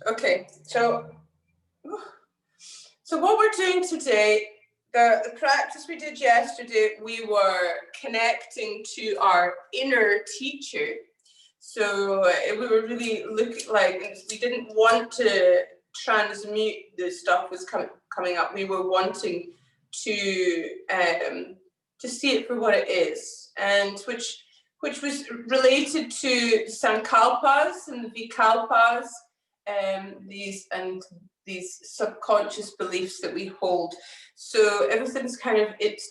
Okay, so what we're doing today, the practice we did yesterday, we were connecting to our inner teacher. So we were really looking like, we didn't want to transmute the stuff was coming up. We were wanting to see it for what it is, and which was related to sankalpas and vikalpas, these subconscious beliefs that we hold. So everything's kind of, it's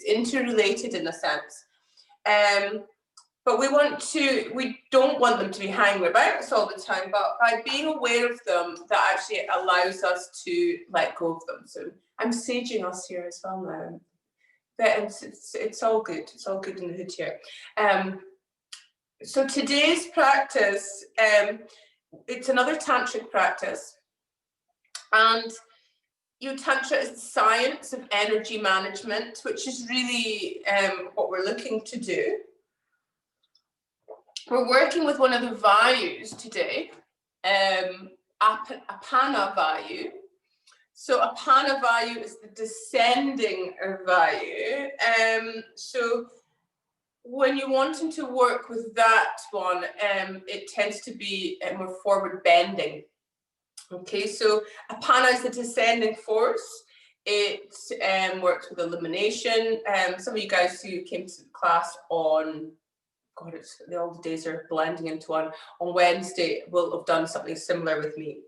interrelated in a sense. But we don't want them to be hanging about us all the time, but by being aware of them, that actually allows us to let go of them. So I'm saging us here as well now. But it's all good. It's all good in the hood here. So today's practice, it's another tantric practice. And Tantra is the science of energy management, which is really what we're looking to do. We're working with one of the Vayus today, Apana Vayu. So Apana Vayu is the descending Vayu. So when you're wanting to work with that one, it tends to be more forward bending. Okay, so Apana is the descending force. It works with elimination. Some of you guys who came to the class on, God, all the days are blending into one, on Wednesday will have done something similar with me.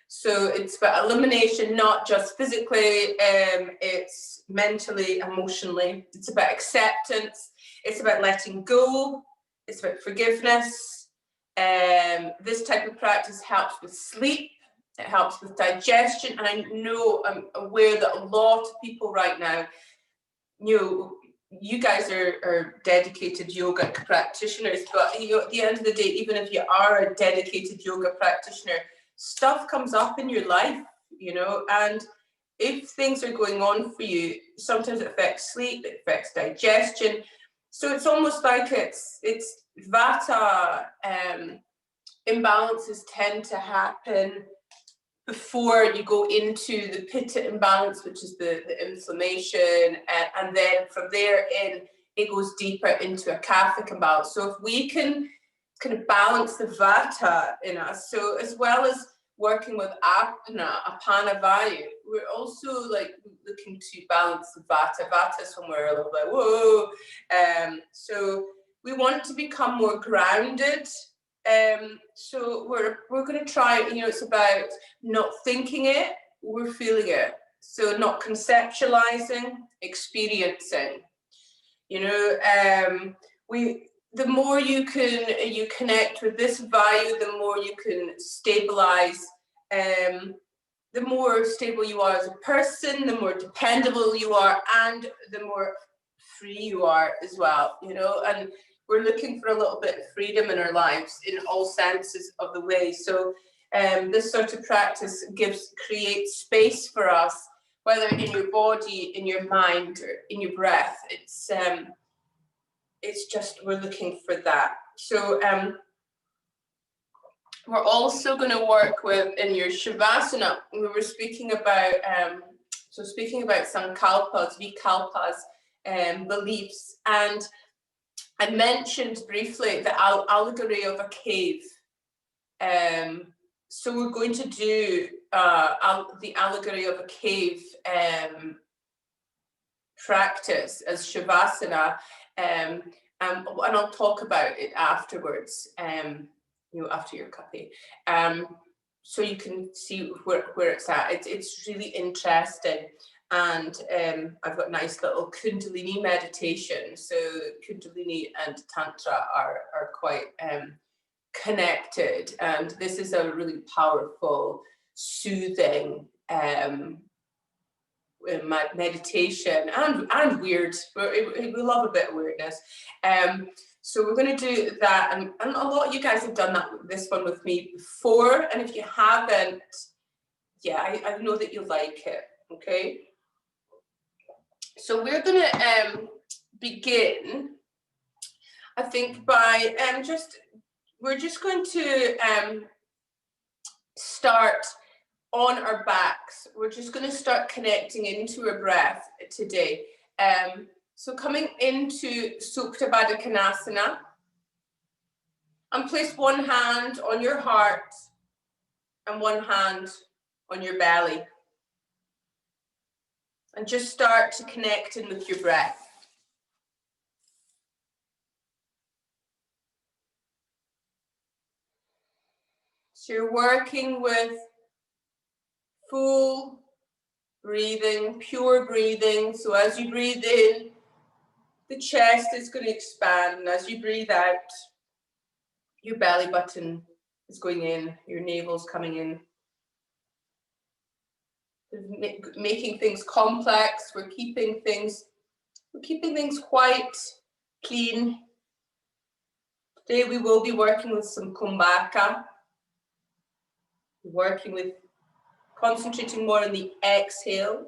So it's about elimination, not just physically, it's mentally, emotionally. It's about acceptance. It's about letting go. It's about forgiveness. This type of practice helps with sleep. It helps with digestion. And I know, I'm aware that a lot of people right now, you guys are dedicated yoga practitioners, but at the end of the day, even if you are a dedicated yoga practitioner, stuff comes up in your life, and if things are going on for you, sometimes it affects sleep, it affects digestion. So it's almost like it's vata imbalances tend to happen before you go into the pitta imbalance, which is the inflammation, and then from there in, it goes deeper into a kaphic imbalance. So if we can kind of balance the vata in us, so as well as working with Apana Vayu, we're also like looking to balance the vata. Vata is when we're a little bit, whoa. So we want to become more grounded. So we're going to try, it's about not thinking it, we're feeling it. So not conceptualizing, experiencing. The more you connect with this Vayu, the more you can stabilize. The more stable you are as a person, the more dependable you are, and the more free you are as well, and we're looking for a little bit of freedom in our lives in all senses of the way. So this sort of practice creates space for us, whether in your body, in your mind, or in your breath. It's just, we're looking for that. So we're also going to work with, in your Shavasana, we were speaking about, sankalpas, vikalpas, beliefs, and I mentioned briefly the allegory of a cave. So we're going to do the allegory of a cave practice as Shavasana, and I'll talk about it afterwards, after your copy. So you can see where it's at. It's really interesting. And I've got a nice little Kundalini meditation. So Kundalini and Tantra are quite connected. And this is a really powerful, soothing meditation and weird. We love a bit of weirdness. So we're going to do that. And a lot of you guys have done this one with me before. And if you haven't, I know that you like it. Okay. So we're going to begin, I think, by we're just going to start on our backs. We're just going to start connecting into our breath today. So coming into Supta Baddha Konasana, and place one hand on your heart and one hand on your belly. And just start to connect in with your breath. So you're working with full breathing, pure breathing. So as you breathe in, the chest is going to expand. And as you breathe out, your belly button is going in, your navel's coming in. Making things complex, we're keeping things quite clean. Today we will be working with some kumbhaka, concentrating more on the exhale,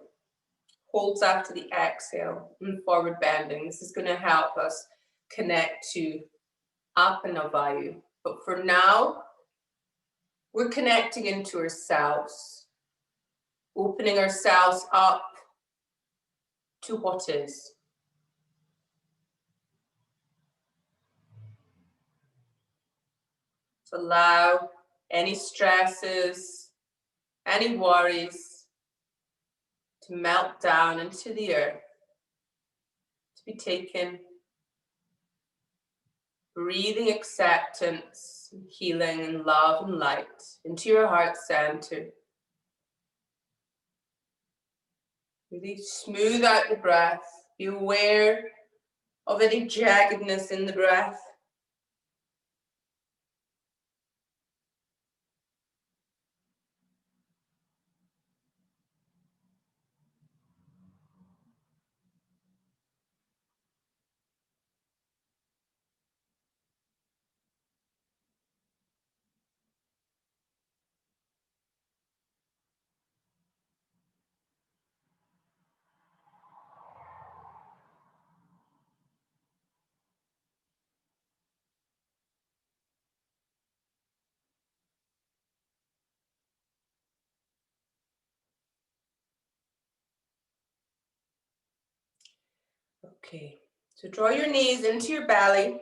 holds after the exhale, and forward bending. This is going to help us connect to Apana Vayu. But for now, we're connecting into ourselves, opening ourselves up to what is. To allow any stresses, any worries to melt down into the earth, to be taken. Breathing acceptance, healing and love and light into your heart center. Really smooth out the breath. Be aware of any jaggedness in the breath. Okay, so draw your knees into your belly.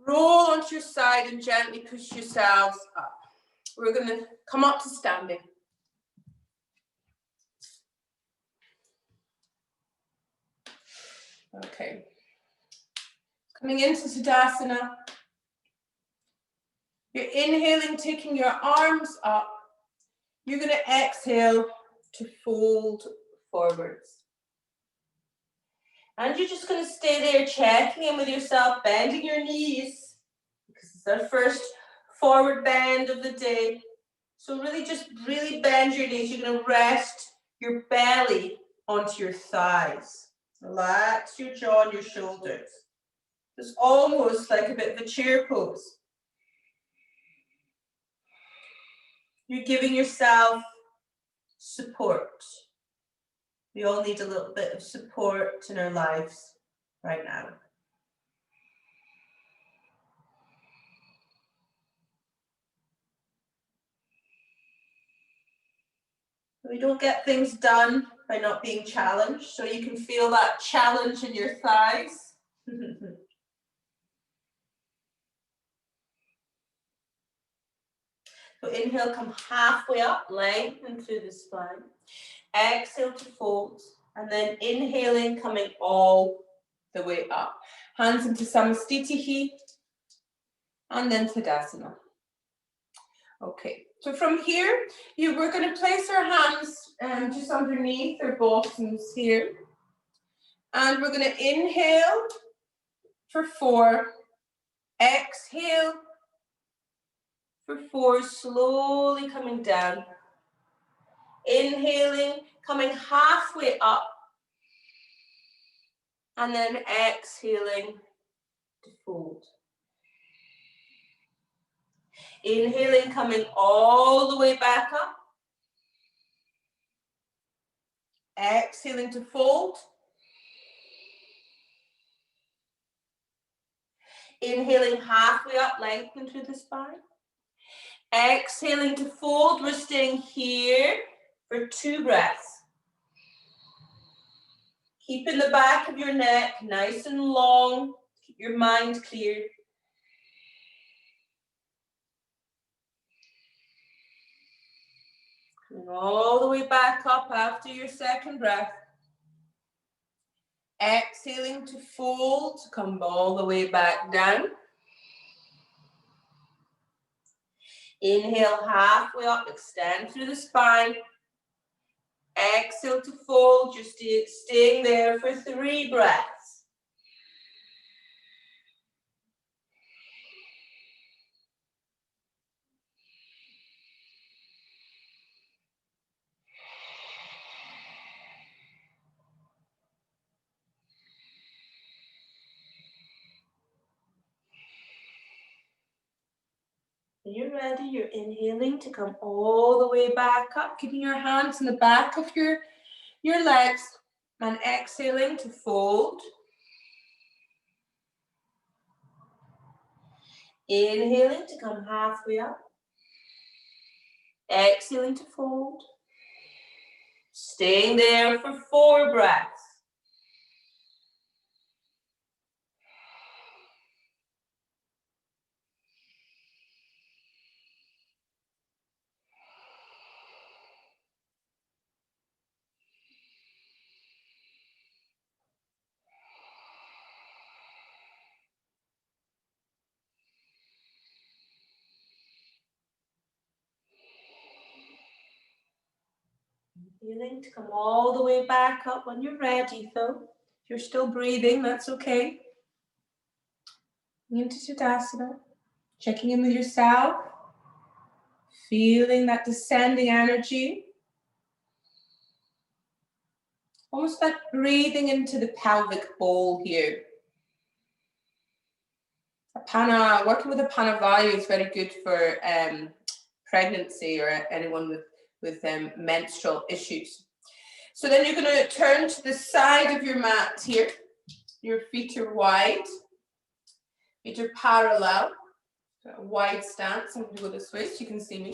Roll onto your side and gently push yourselves up. We're going to come up to standing. Okay. Coming into Tadasana. You're inhaling, taking your arms up. You're going to exhale to fold forwards. And you're just going to stay there checking in with yourself, bending your knees, because it's our first forward bend of the day. So really bend your knees. You're going to rest your belly onto your thighs. Relax your jaw and your shoulders. It's almost like a bit of a chair pose. You're giving yourself support. We all need a little bit of support in our lives right now. We don't get things done by not being challenged, so you can feel that challenge in your thighs. So inhale, come halfway up, lengthen through the spine. Exhale to fold, and then inhaling, coming all the way up. Hands into Samastitihi, and then Tadasana. Okay, so from here, we're going to place our hands just underneath our bottoms here. And we're going to inhale for 4, exhale for 4, slowly coming down. Inhaling, coming halfway up, and then exhaling to fold. Inhaling, coming all the way back up. Exhaling to fold. Inhaling halfway up, lengthen through the spine. Exhaling to fold. We're staying here for 2 breaths. Keeping the back of your neck nice and long. Keep your mind clear. Coming all the way back up after your second breath. Exhaling to fold, come all the way back down. Inhale halfway up, extend through the spine. Exhale to fold, you're staying there for 3 breaths. When you're ready, you're inhaling to come all the way back up, keeping your hands in the back of your legs, and exhaling to fold. Inhaling to come halfway up. Exhaling to fold. Staying there for 4 breaths. Inhaling to come all the way back up when you're ready, though. If you're still breathing, that's okay. Into Tadasana, checking in with yourself, feeling that descending energy. Almost like breathing into the pelvic bowl here. Working with Apana Vayu is very good for pregnancy or anyone with menstrual issues. So then you're going to turn to the side of your mat here. Your feet are wide. Feet are parallel. A wide stance. I'm going to go this way so you can see me.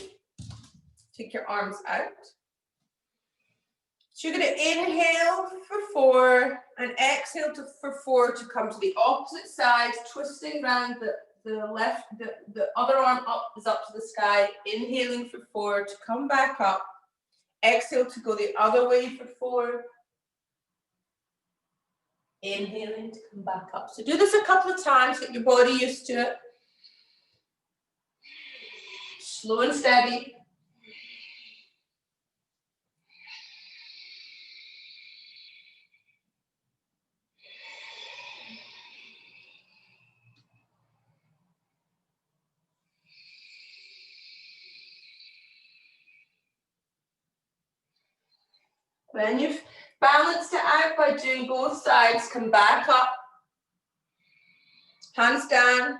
Take your arms out. So you're going to inhale for 4 and exhale for 4 to come to the opposite side, twisting around the left, the other arm up is up to the sky. Inhaling for 4 to come back up. Exhale to go the other way for 4. Inhaling to come back up. So do this a couple of times, get your body used to it. Slow and steady. When you've balanced it out by doing both sides, come back up. Hands down.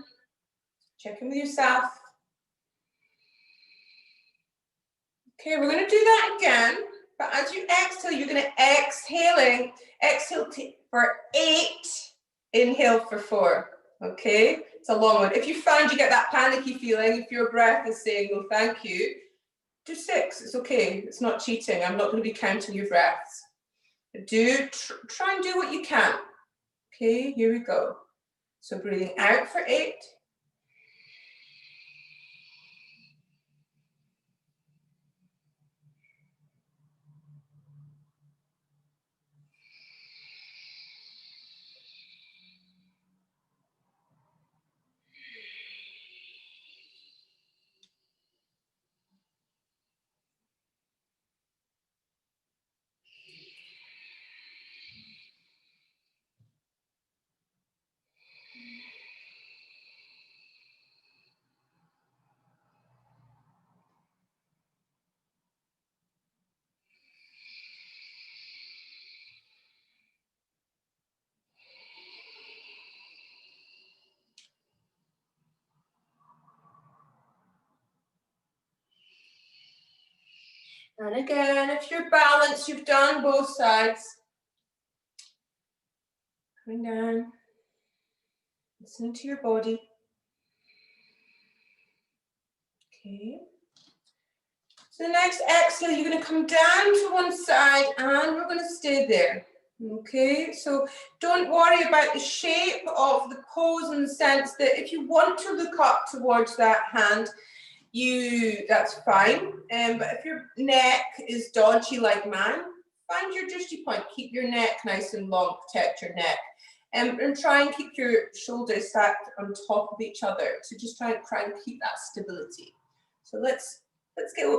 Check in with yourself. Okay, we're going to do that again. But as you exhale, you're going to exhale for 8, inhale for 4. Okay, it's a long one. If you find you get that panicky feeling, if your breath is saying no thank you, do 6. It's okay. It's not cheating. I'm not going to be counting your breaths. Try and do what you can. Okay, here we go. So breathing out for 8. And again, if you're balanced, you've done both sides. Coming down. Listening to your body. Okay. So the next exhale, you're going to come down to one side and we're going to stay there. Okay, so don't worry about the shape of the pose in the sense that if you want to look up towards that hand, that's fine. But if your neck is dodgy like mine, find your drishti point. Keep your neck nice and long, protect your neck. And try and keep your shoulders stacked on top of each other. So just try and keep that stability. So let's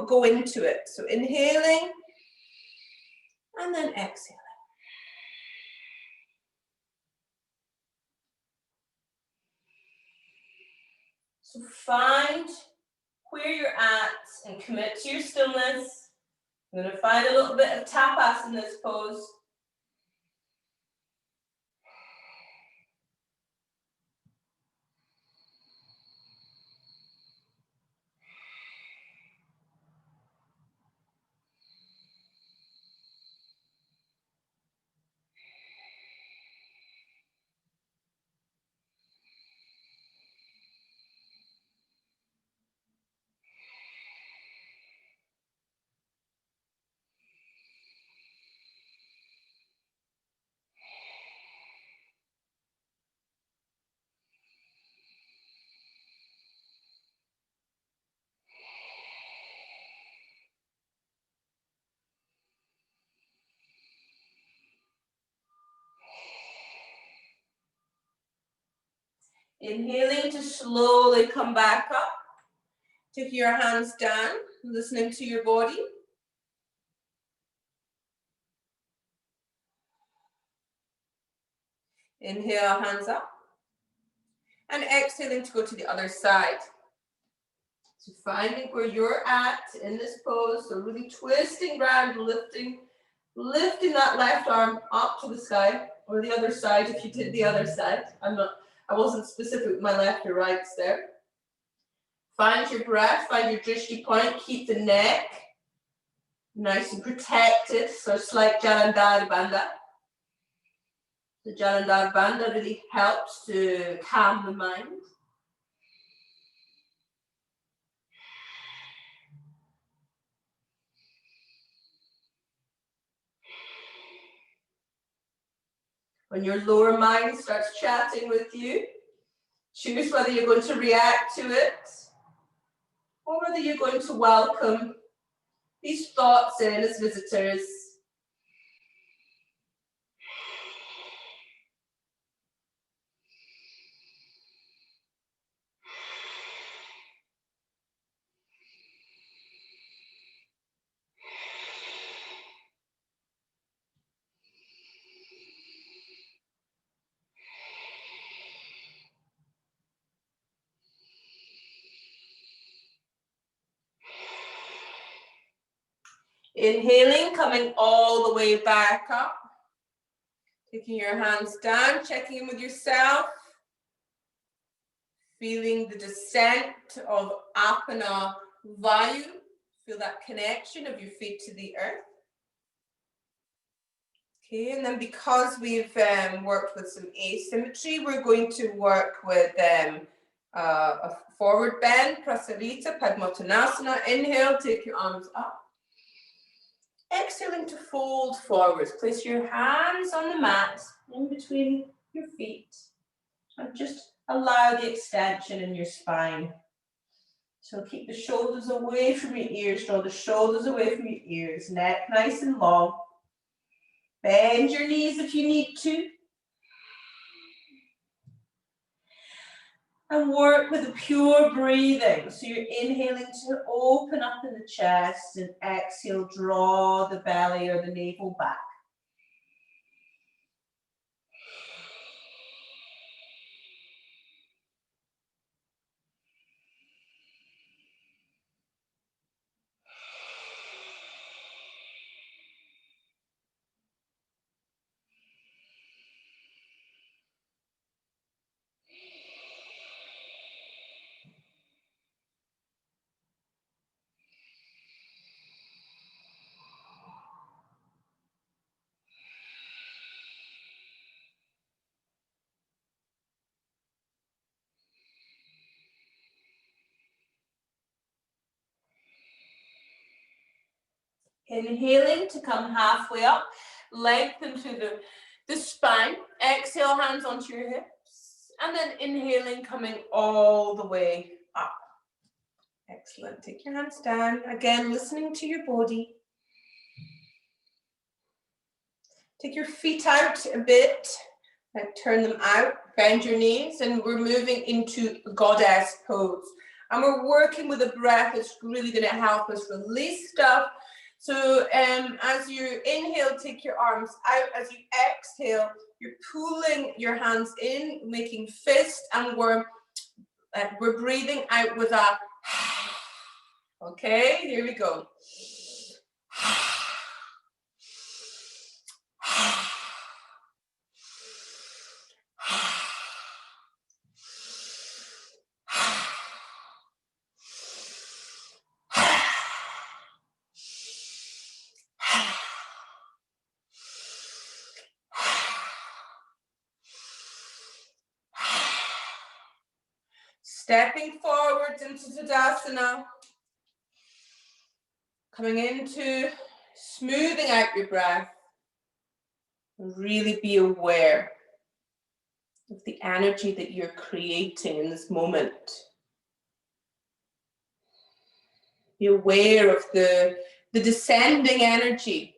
go into it. So inhaling and then exhaling. So find where you're at and commit to your stillness. I'm going to find a little bit of tapas in this pose. Inhaling to slowly come back up. Take your hands down, listening to your body. Inhale, hands up. And exhaling to go to the other side. So finding where you're at in this pose. So really twisting around, lifting that left arm up to the sky, or the other side if you did the other side. I wasn't specific with my left or rights there. Find your breath, find your drishti point, keep the neck nice and protected, so slight Jalandhar Bandha. The Jalandhar Bandha really helps to calm the mind. When your lower mind starts chatting with you, choose whether you're going to react to it or whether you're going to welcome these thoughts in as visitors. Inhaling, coming all the way back up. Taking your hands down, checking in with yourself. Feeling the descent of Apana Vayu. Feel that connection of your feet to the earth. Okay, and then because we've worked with some asymmetry, we're going to work with a forward bend, Prasarita, Padmottanasana. Inhale, take your arms up. Exhaling to fold forwards. Place your hands on the mat in between your feet and just allow the extension in your spine. So keep the shoulders away from your ears, draw the shoulders away from your ears, neck nice and long. Bend your knees if you need to. And work with a pure breathing. So you're inhaling to open up in the chest and exhale, draw the belly or the navel back. Inhaling to come halfway up, lengthen through the spine. Exhale, hands onto your hips. And then inhaling, coming all the way up. Excellent. Take your hands down. Again, listening to your body. Take your feet out a bit. Like turn them out. Bend your knees. And we're moving into goddess pose. And we're working with a breath that's really going to help us release stuff. So as you inhale, take your arms out. As you exhale, you're pulling your hands in, making fist, and we're breathing out with a okay, here we go. Stepping forwards into Tadasana. Coming into smoothing out your breath. Really be aware of the energy that you're creating in this moment. Be aware of the descending energy.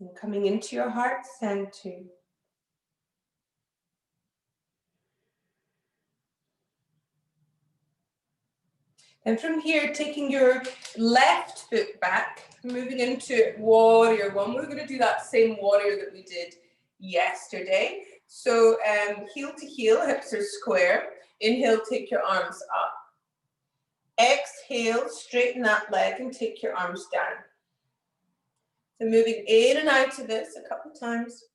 And coming into your heart center. And from here, taking your left foot back, moving into warrior one. We're going to do that same warrior that we did yesterday. So heel to heel, hips are square. Inhale, take your arms up. Exhale, straighten that leg and take your arms down. So moving in and out of this a couple of times.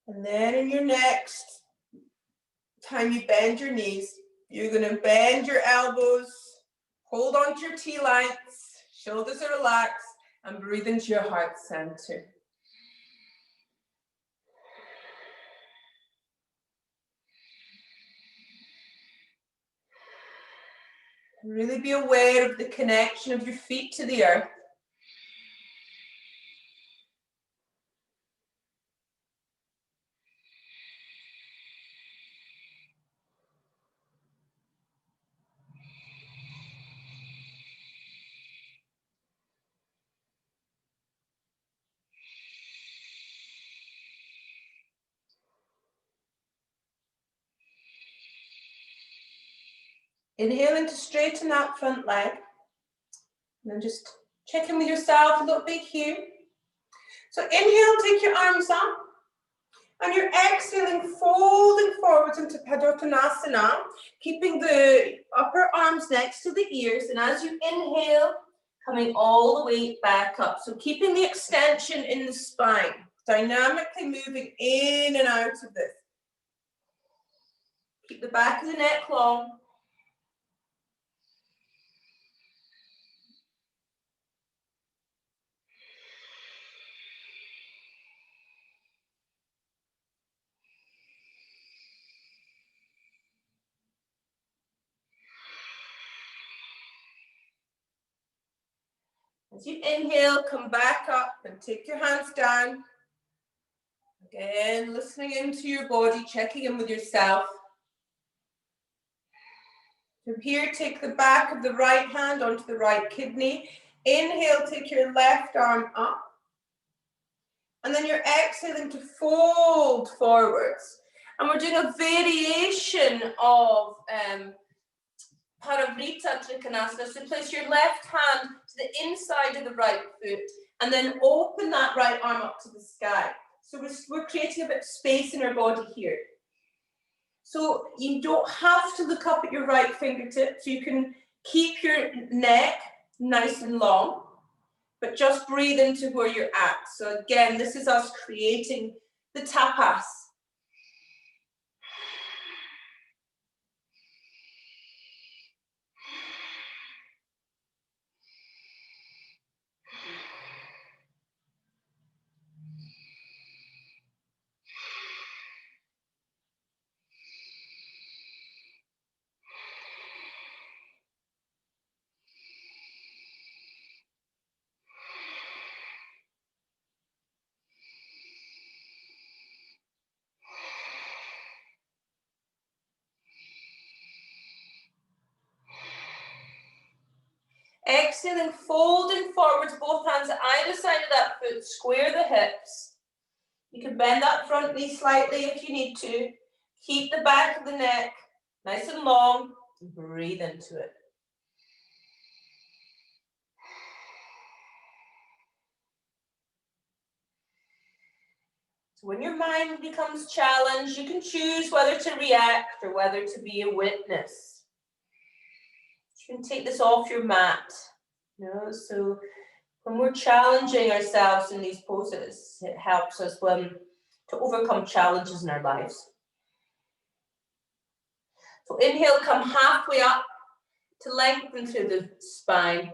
And then in your next time you bend your knees, you're going to bend your elbows, hold on to your T-lines, shoulders are relaxed, and breathe into your heart center. Really be aware of the connection of your feet to the earth. Inhaling to straighten that front leg. And then just check in with yourself a little bit here. So inhale, take your arms up. And you're exhaling, folding forwards into Padottanasana, keeping the upper arms next to the ears. And as you inhale, coming all the way back up. So keeping the extension in the spine, dynamically moving in and out of this. Keep the back of the neck long. As you inhale, come back up and take your hands down. Again, listening into your body, checking in with yourself. From here, take the back of the right hand onto the right kidney. Inhale, take your left arm up. And then you're exhaling to fold forwards. And we're doing a variation of Parivrtta Trikonasana. So place your left hand to the inside of the right foot and then open that right arm up to the sky. So we're creating a bit of space in our body here. So you don't have to look up at your right fingertips. You can keep your neck nice and long, but just breathe into where you're at. So again, this is us creating the tapas. Exhaling, folding forwards, both hands either side of that foot, square the hips. You can bend that front knee slightly if you need to. Keep the back of the neck nice and long, and breathe into it. So when your mind becomes challenged, you can choose whether to react or whether to be a witness. You can take this off your mat. So when we're challenging ourselves in these poses, it helps us to overcome challenges in our lives. So inhale, come halfway up to lengthen through the spine.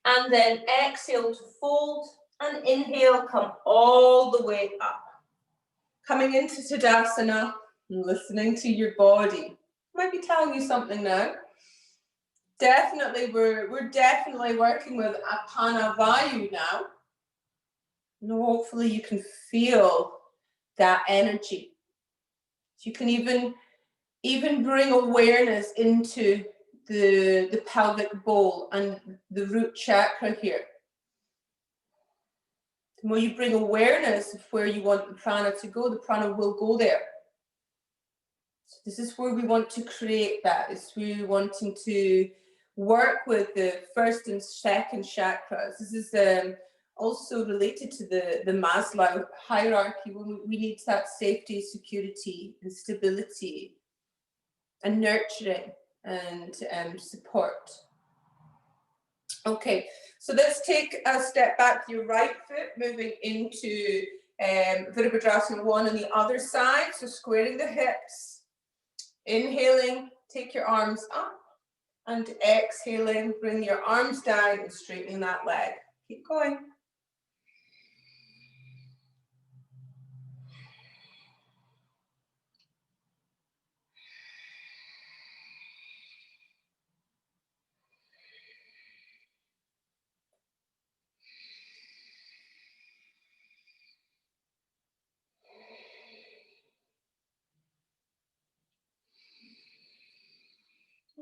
And then exhale to fold. And inhale, come all the way up. Coming into Tadasana and listening to your body. Might be telling you something now. Definitely, we're definitely working with Apana Vayu now. And hopefully you can feel that energy. You can even bring awareness into the pelvic bowl and the root chakra here. The more you bring awareness of where you want the prana to go, the prana will go there. So this is where we want to create that. It's where we're wanting to work with the first and second chakras. This is also related to the Maslow hierarchy. We need that safety, security, and stability, and nurturing, and support. Okay, so let's take a step back, your right foot, moving into Virabhadrasana 1 on the other side, so squaring the hips. Inhaling, take your arms up, and exhaling, bring your arms down and straightening that leg. Keep going.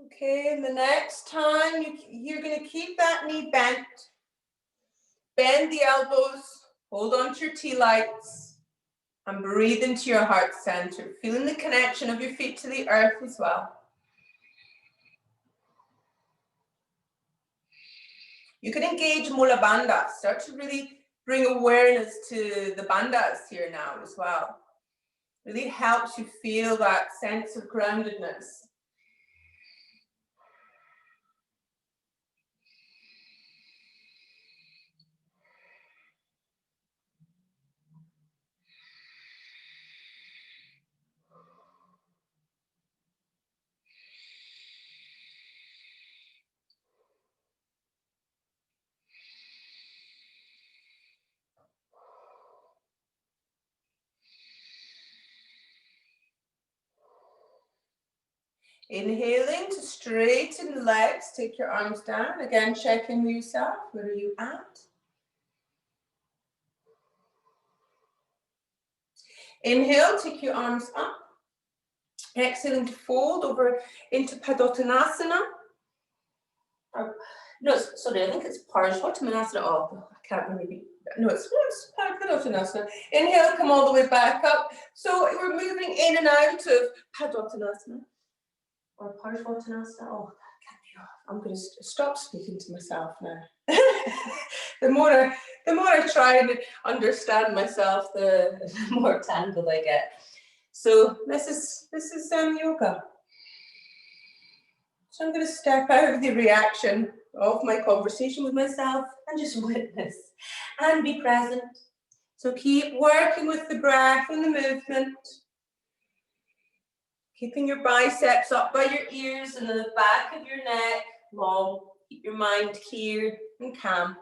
Okay, and the next time you're going to keep that knee bent. Bend the elbows, hold on to your T-lights, and breathe into your heart center, feeling the connection of your feet to the earth as well. You can engage Mula Bandhas, start to really bring awareness to the bandhas here now as well. Really helps you feel that sense of groundedness. Inhaling to straighten the legs, take your arms down. Again, check in with yourself. Where are you at? Inhale, take your arms up. Exhaling to fold over into Padottanasana. No, sorry, I think it's Parashvattanasana. Oh, I can't really be. No, it's Padottanasana. Inhale, come all the way back up. So we're moving in and out of Padottanasana. Or Parashvattanasana. Oh, that can't be off. I'm going to stop speaking to myself now. The more I try and understand myself, the more tangled I get. So this is yoga. So I'm going to step out of the reaction of my conversation with myself and just witness and be present. So keep working with the breath and the movement. Keeping your biceps up by your ears and the back of your neck long. Keep your mind clear and calm.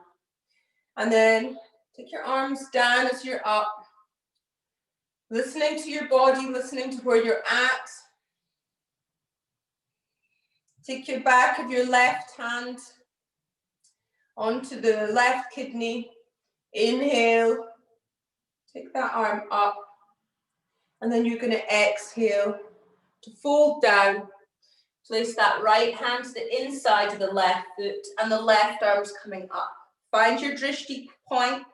And then take your arms down as you're up. Listening to your body, listening to where you're at. Take your back of your left hand onto the left kidney. Inhale. Take that arm up. And then you're going to exhale to fold down. Place that right hand to the inside of the left foot and the left arm's coming up. Find your drishti point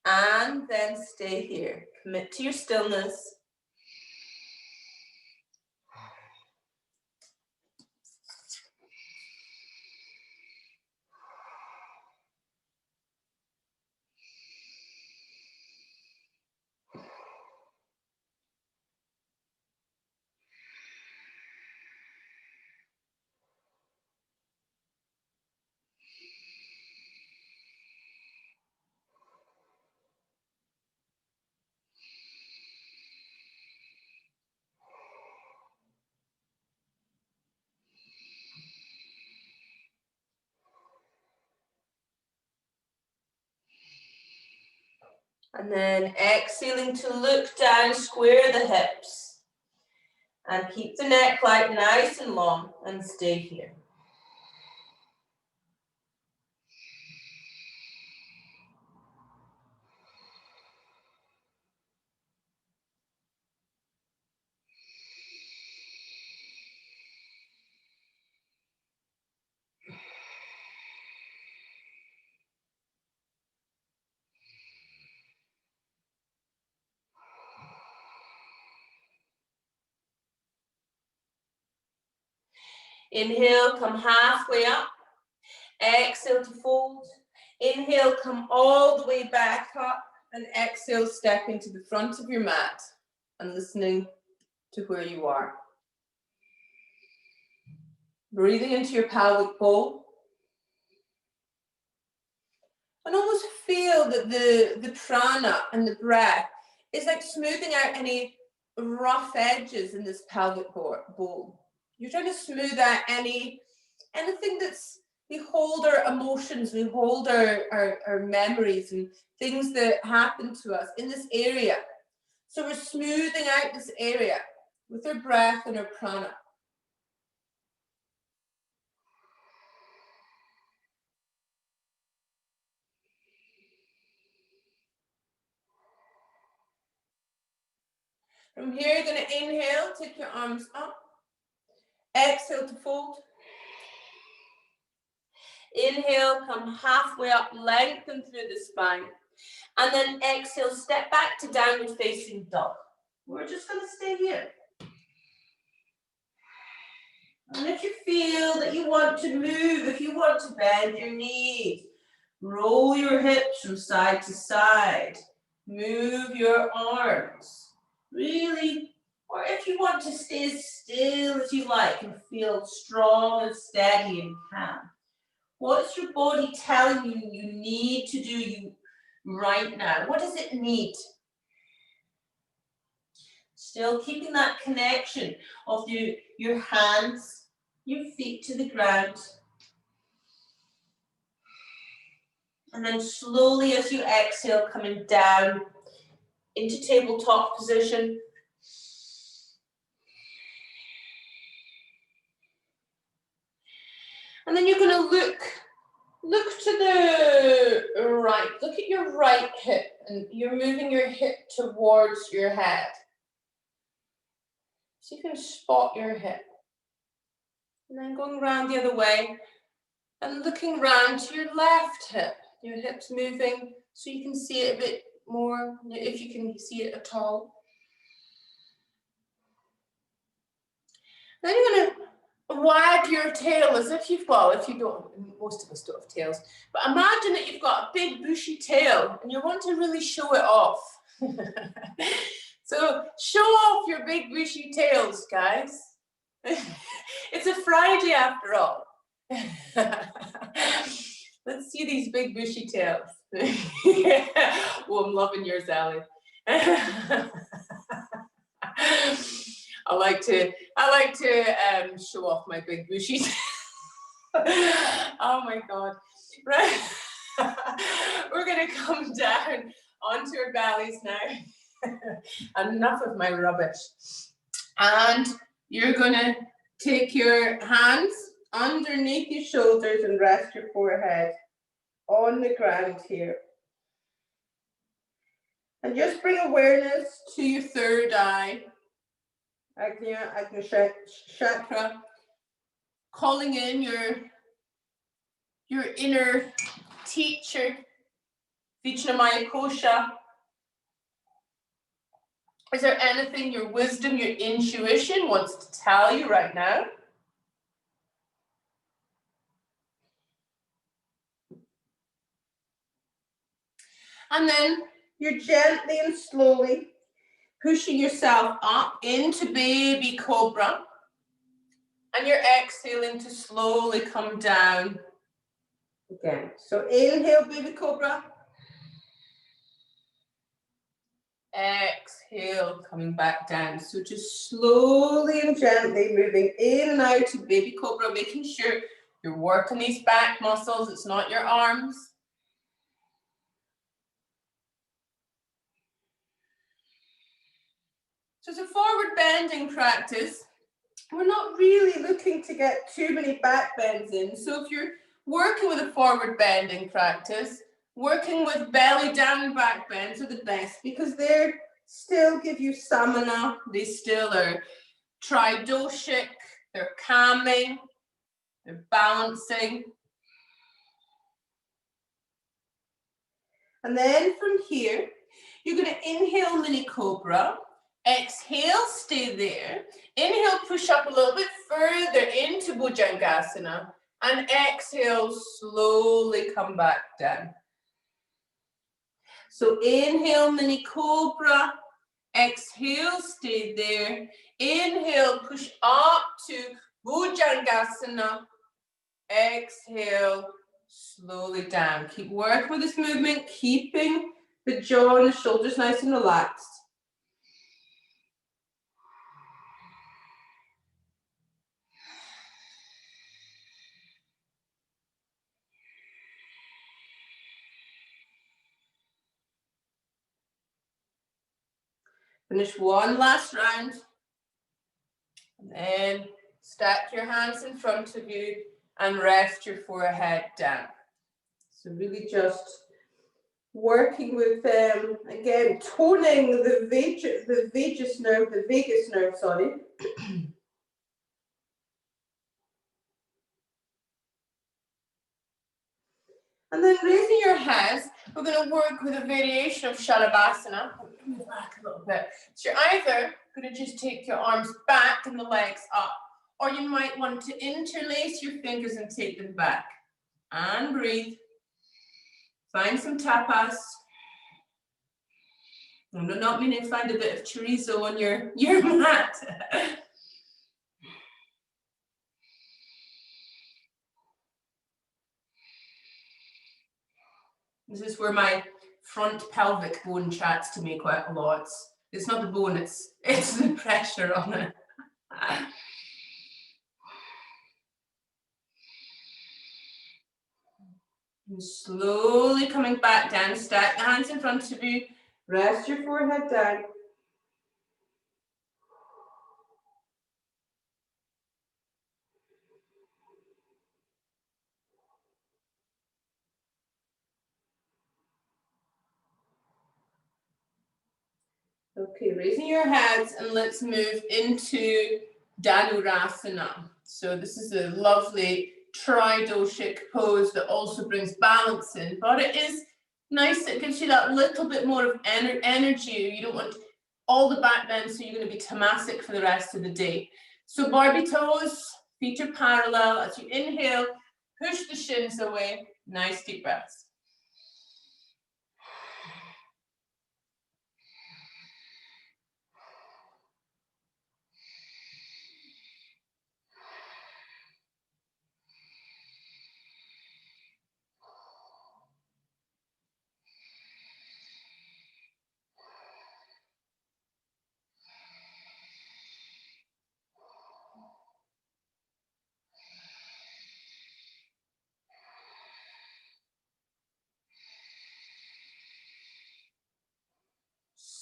and then stay here. Commit to your stillness. And then exhaling to look down, square the hips. And keep the neckline nice and long and stay here. Inhale, come halfway up. Exhale to fold. Inhale, come all the way back up. And exhale, step into the front of your mat and listening to where you are. Breathing into your pelvic bowl. And almost feel that the prana and the breath is like smoothing out any rough edges in this pelvic bowl. You're trying to smooth out anything that's, we hold our emotions, we hold our memories and things that happen to us in this area. So we're smoothing out this area with our breath and our prana. From here, you're going to inhale, take your arms up. Exhale to fold. Inhale, come halfway up, lengthen through the spine. And then exhale, step back to downward facing dog. We're just going to stay here. And if you feel that you want to move, if you want to bend your knees, roll your hips from side to side, move your arms, really, or if you want to stay as still as you like and feel strong and steady and calm. What's your body telling you you need to do right now? What does it need? Still keeping that connection of your hands, your feet to the ground. And then slowly as you exhale, coming down into tabletop position. And then you're going to look to the right. Look at your right hip, and you're moving your hip towards your head. So you can spot your hip. And then going around the other way and looking round to your left hip. Your hip's moving so you can see it a bit more, if you can see it at all. Then you're going to wag your tail as if you've got, if you don't, most of us don't have tails, but imagine that you've got a big bushy tail and you want to really show it off. So show off your big bushy tails, guys. It's a Friday after all. Let's see these big bushy tails. Oh, I'm loving yours, Ellie. I like to show off my big bushy tails. Oh my God. Right. We're gonna come down onto our bellies now. Enough of my rubbish. And you're gonna take your hands underneath your shoulders and rest your forehead on the ground here. And just bring awareness to your third eye, Agnya chakra, calling in your inner teacher, Vijnamaya Kosha. Is there anything your wisdom, your intuition wants to tell you right now? And then you're gently and slowly pushing yourself up into baby cobra. And you're exhaling to slowly come down again. So inhale, baby cobra. Exhale, coming back down. So just slowly and gently moving in and out of baby cobra, making sure you're working these back muscles. It's not your arms. So it's a forward bending practice. We're not really looking to get too many back bends in. So if you're working with a forward bending practice, working with belly down back bends are the best because they're still give you samana, they still are tridoshic, they're calming, they're balancing. And then from here, you're going to inhale mini cobra, exhale, stay there, inhale, push up a little bit further into Bhujangasana, and exhale, slowly come back down. So inhale, mini cobra, exhale, stay there, inhale, push up to Bhujangasana, exhale, slowly down. Keep working with this movement, keeping the jaw and the shoulders nice and relaxed. Finish one last round. And then stack your hands in front of you and rest your forehead down. So really just working with again, toning the vagus nerve, sorry. And then raising your hands, we're going to work with a variation of Shalabhasana. Move back a little bit. So you're either going to just take your arms back and the legs up, or you might want to interlace your fingers and take them back. And breathe. Find some tapas. I'm not meaning find a bit of chorizo on your mat. This is where my front pelvic bone chats to me quite a lot. It's not the bone, it's the pressure on it. And slowly coming back down, stack the hands in front of you, rest your forehead down. Okay, raising your heads and let's move into Dhanurasana. So this is a lovely tridoshic pose that also brings balance in, but it is nice, it gives you that little bit more of energy. You don't want all the back bend, so you're going to be tamasic for the rest of the day. So Barbie toes, feet are parallel. As you inhale, push the shins away. Nice deep breaths.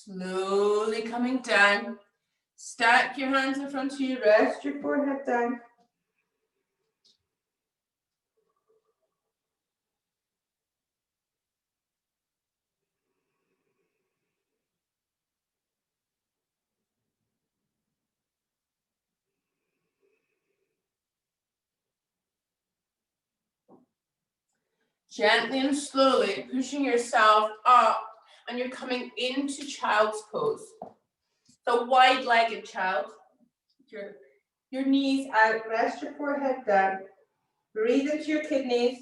Slowly coming down. Stack your hands in front of you, rest your forehead down. Gently and slowly pushing yourself up, and you're coming into child's pose. So wide-legged child. Your knees out, rest your forehead down. Breathe into your kidneys.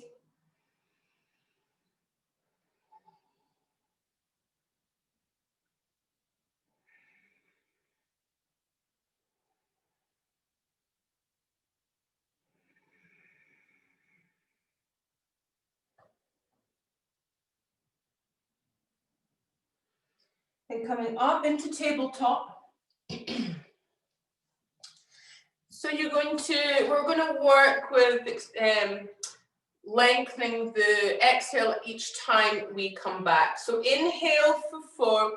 And coming up into tabletop. So we're going to work with lengthening the exhale each time we come back. So inhale for 4.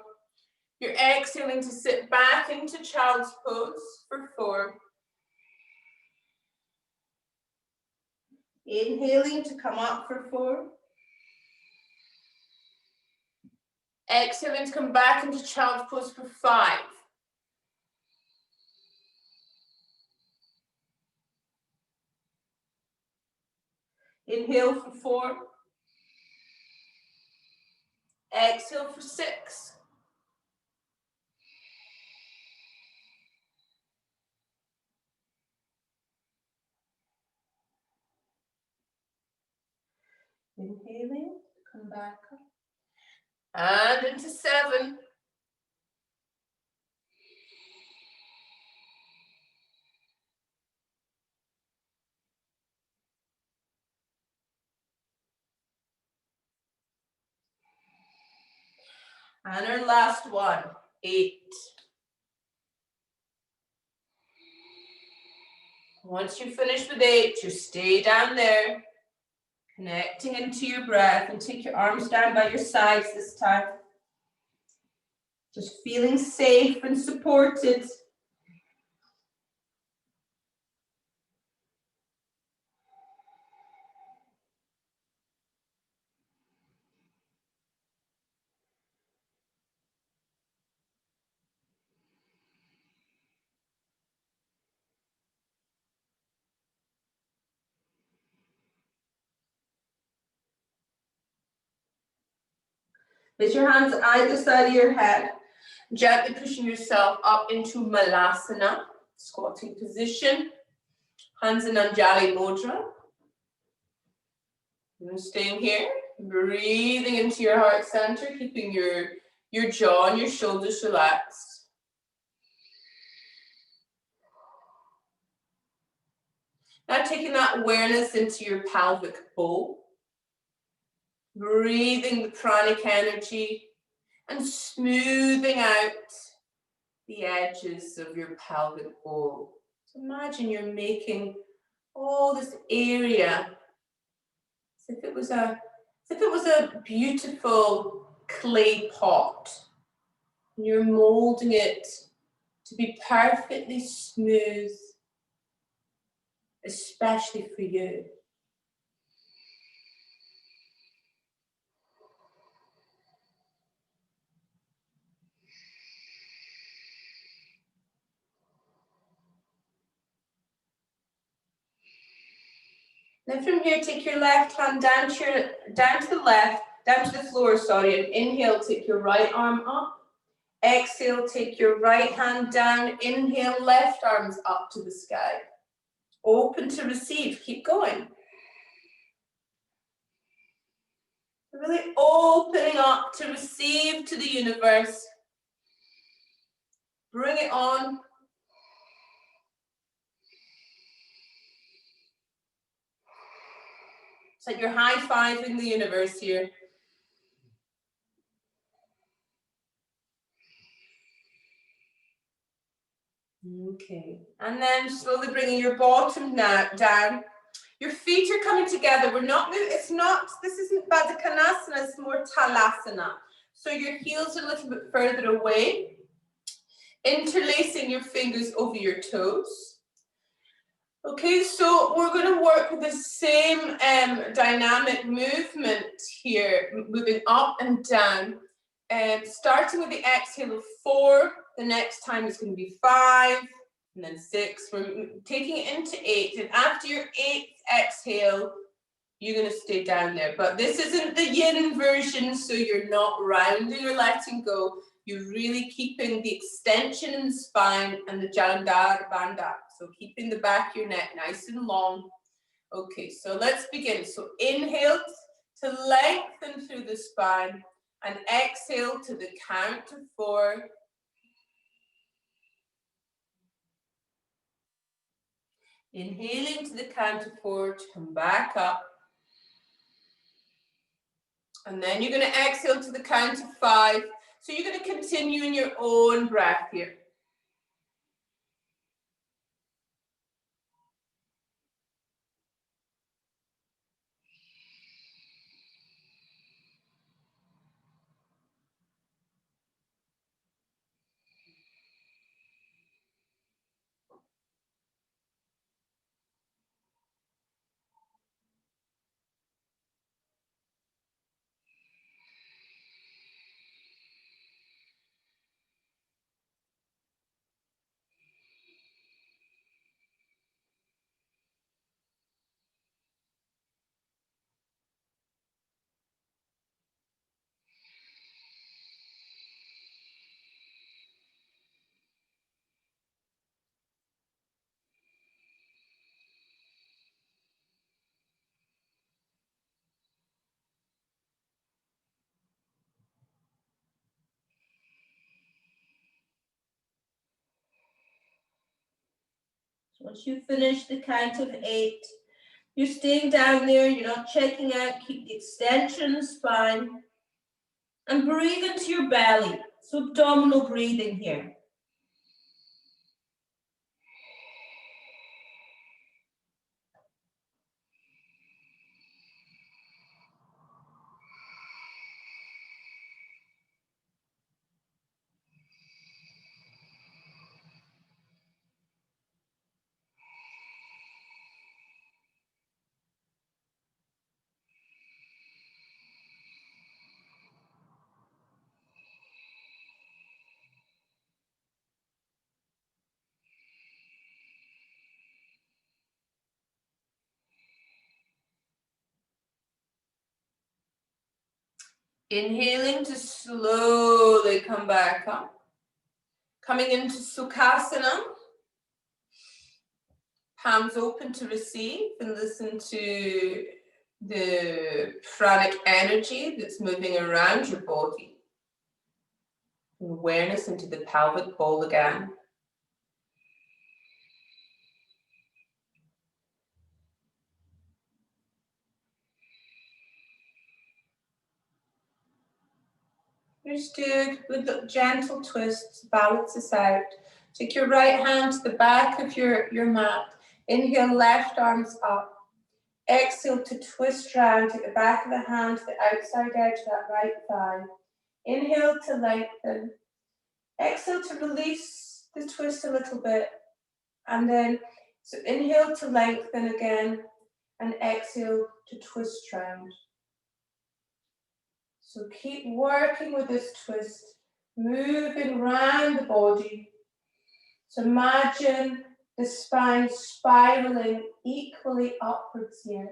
You're exhaling to sit back into child's pose for 4. Inhaling to come up for 4. Exhaling to come back into child's pose for 5. Inhale for 4. Exhale for 6. Inhaling, come back up. And into 7. And our last one, 8. Once you finish with 8, you stay down there, connecting into your breath, and take your arms down by your sides this time. Just feeling safe and supported. Place your hands either side of your head, gently pushing yourself up into Malasana, squatting position. Hands in Anjali Mudra. And staying here, breathing into your heart center, keeping your jaw and your shoulders relaxed. Now taking that awareness into your pelvic bowl. Breathing the pranic energy and smoothing out the edges of your pelvic bowl. So imagine you're making all this area as if it was a beautiful clay pot. And you're molding it to be perfectly smooth, especially for you. Then from here, take your left hand down to the floor, sorry, and inhale, take your right arm up. Exhale, take your right hand down. Inhale, left arms up to the sky. Open to receive, keep going. Really opening up to receive to the universe. Bring it on. It's like you're high-fiving the universe here. Okay, and then slowly bringing your bottom down. Your feet are coming together. This isn't Baddha Konasana, it's more Talasana. So your heels are a little bit further away. Interlacing your fingers over your toes. Okay, so we're going to work with the same dynamic movement here, moving up and down. Starting with the exhale of 4, the next time is going to be 5, and then 6. We're taking it into 8, and after your 8th exhale, you're going to stay down there. But this isn't the yin version, so you're not rounding or letting go. You're really keeping the extension in the spine and the Jalandhar Bandha. So keeping the back of your neck nice and long. Okay, so let's begin. So inhale to lengthen through the spine and exhale to the count of 4. Inhaling to the count of 4 to come back up. And then you're going to exhale to the count of 5. So you're going to continue in your own breath here. Once you finish the count of 8, you're staying down there, you're not checking out, keep the extension in the spine. And breathe into your belly. So abdominal breathing here. Inhaling to slowly come back up. Coming into Sukhasana. Palms open to receive and listen to the pranic energy that's moving around your body. Awareness into the pelvic bowl again. Just do it with gentle twists, balance this out. Take your right hand to the back of your mat. Inhale, left arms up. Exhale to twist round, take the back of the hand to the outside edge of that right thigh. Inhale to lengthen. Exhale to release the twist a little bit. And then, so inhale to lengthen again, and exhale to twist round. So keep working with this twist, moving around the body. So imagine the spine spiraling equally upwards here.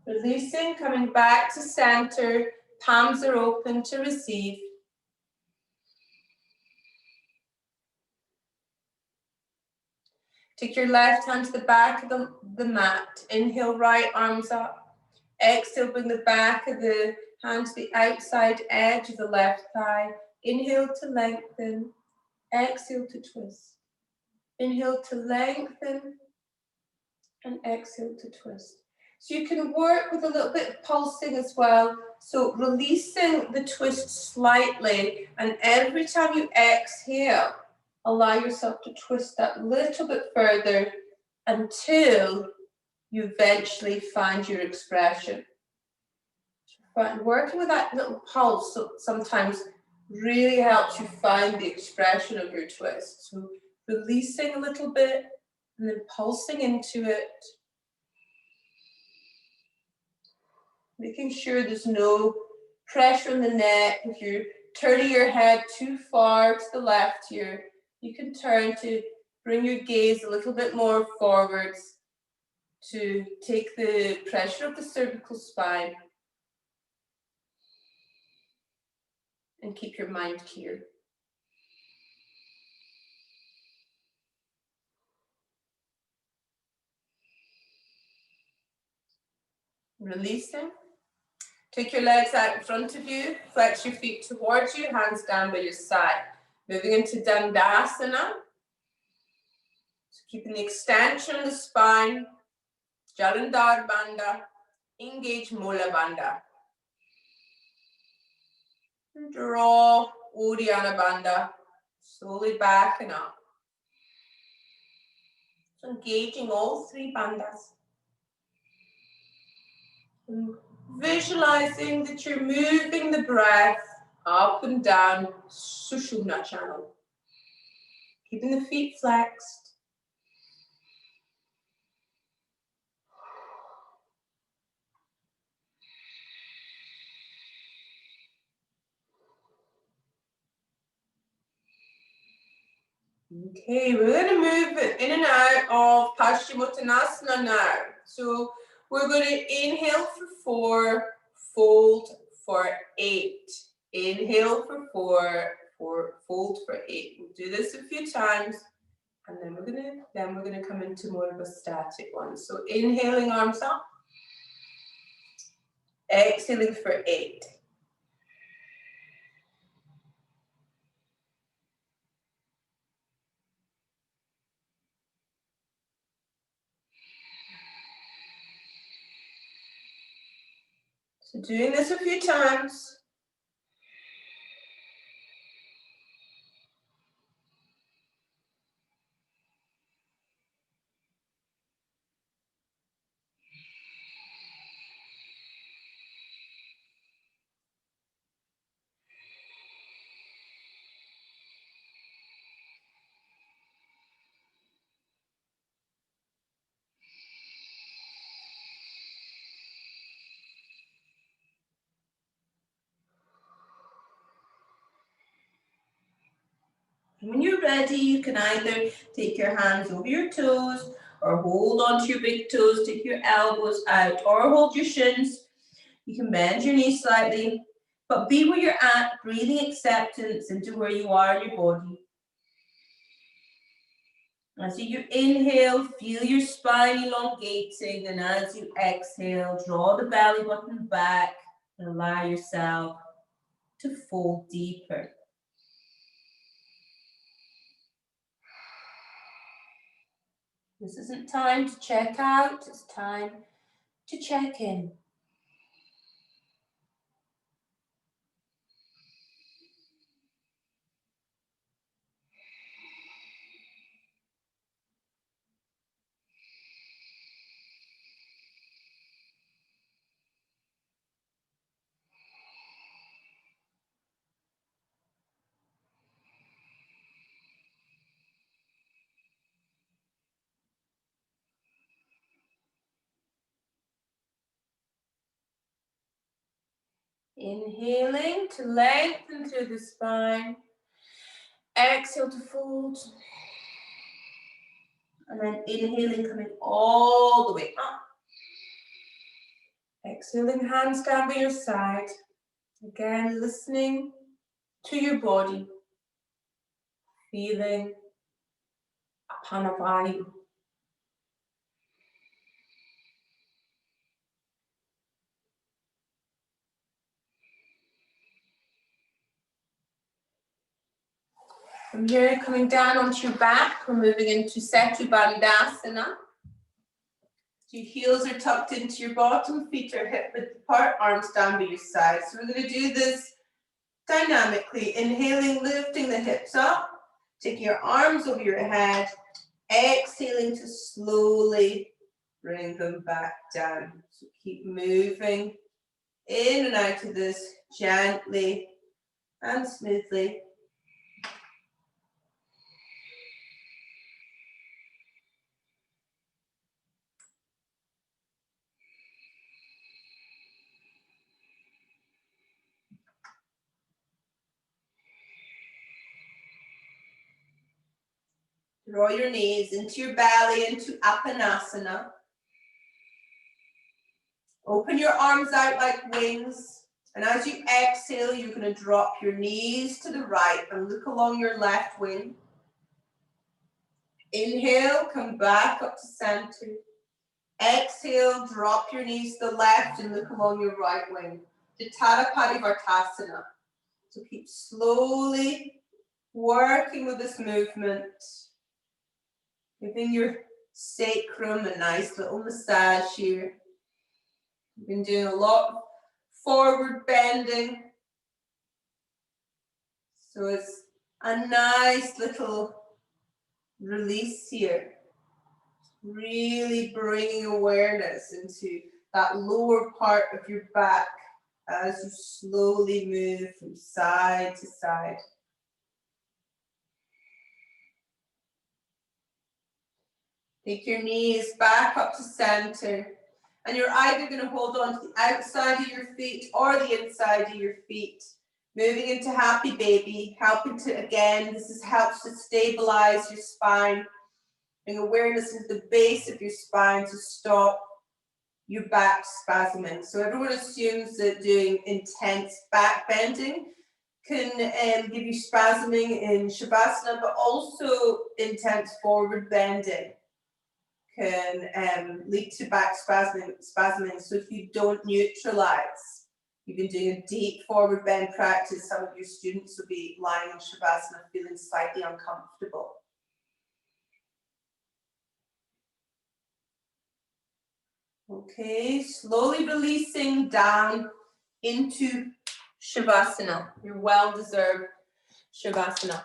Releasing, coming back to center, palms are open to receive. Take your left hand to the back of the mat. Inhale, right arms up. Exhale, bring the back of the hand to the outside edge of the left thigh. Inhale to lengthen. Exhale to twist. Inhale to lengthen. and exhale to twist. So you can work with a little bit of pulsing as well. So releasing the twist slightly, and every time you exhale, allow yourself to twist that little bit further until you eventually find your expression. But working with that little pulse sometimes really helps you find the expression of your twist. So releasing a little bit and then pulsing into it. Making sure there's no pressure on the neck. If you're turning your head too far to the left here, you can turn to bring your gaze a little bit more forwards to take the pressure of the cervical spine and keep your mind clear. Releasing. Take your legs out in front of you, flex your feet towards you, hands down by your side. Moving into Dandasana. So keeping the extension of the spine, Jalandhar Bandha, engage Mula Bandha. And draw Uddiyana Bandha, slowly back and up. So engaging all three bandhas. And visualizing that you're moving the breath up and down Sushumna channel. Keeping the feet flexed. Okay, we're going to move in and out of Paschimottanasana now. So we're going to inhale for 4, fold for 8. Inhale for 4, fold for 8. We'll do this a few times, and then we're gonna come into more of a static one. So inhaling, arms up. Exhaling for 8. So doing this a few times. And when you're ready, you can either take your hands over your toes or hold onto your big toes, take your elbows out or hold your shins. You can bend your knees slightly, but be where you're at, breathing acceptance into where you are in your body. As you inhale, feel your spine elongating, and as you exhale, draw the belly button back and allow yourself to fold deeper. This isn't time to check out, it's time to check in. Inhaling to lengthen through the spine. Exhale to fold. And then inhaling, coming all the way up. Exhaling, hands down by your side. Again, listening to your body. Feeling Apana Vayu. From here, coming down onto your back, we're moving into Setu Bandhasana. Your heels are tucked into your bottom, feet are hip width apart, arms down by your sides. So we're going to do this dynamically. Inhaling, lifting the hips up, taking your arms over your head, exhaling to slowly bring them back down. So keep moving in and out of this gently and smoothly. Draw your knees into your belly, into Apanasana. Open your arms out like wings. And as you exhale, you're going to drop your knees to the right and look along your left wing. Inhale, come back up to center. Exhale, drop your knees to the left and look along your right wing. Jatara Parivartasana. So keep slowly working with this movement. Giving your sacrum a nice little massage here. You've been doing a lot of forward bending. So it's a nice little release here. Really bringing awareness into that lower part of your back as you slowly move from side to side. Take your knees back up to center. And you're either going to hold on to the outside of your feet or the inside of your feet. Moving into happy baby, helping to, again, helps to stabilize your spine. Bring awareness into the base of your spine to stop your back spasming. So everyone assumes that doing intense back bending can give you spasming in Shavasana, but also intense forward bending can lead to back spasming. So if you don't neutralize, you've been doing a deep forward bend practice, some of your students will be lying in Shavasana feeling slightly uncomfortable. Okay, slowly releasing down into Shavasana, your well-deserved Shavasana.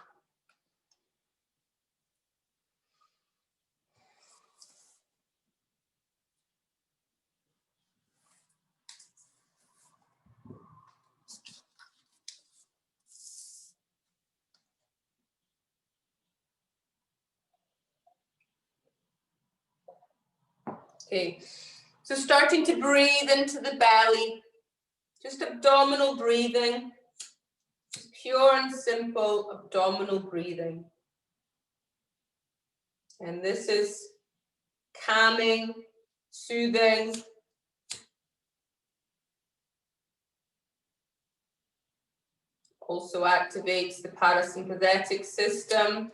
Okay, so starting to breathe into the belly, just abdominal breathing, pure and simple abdominal breathing. And this is calming, soothing. Also activates the parasympathetic system.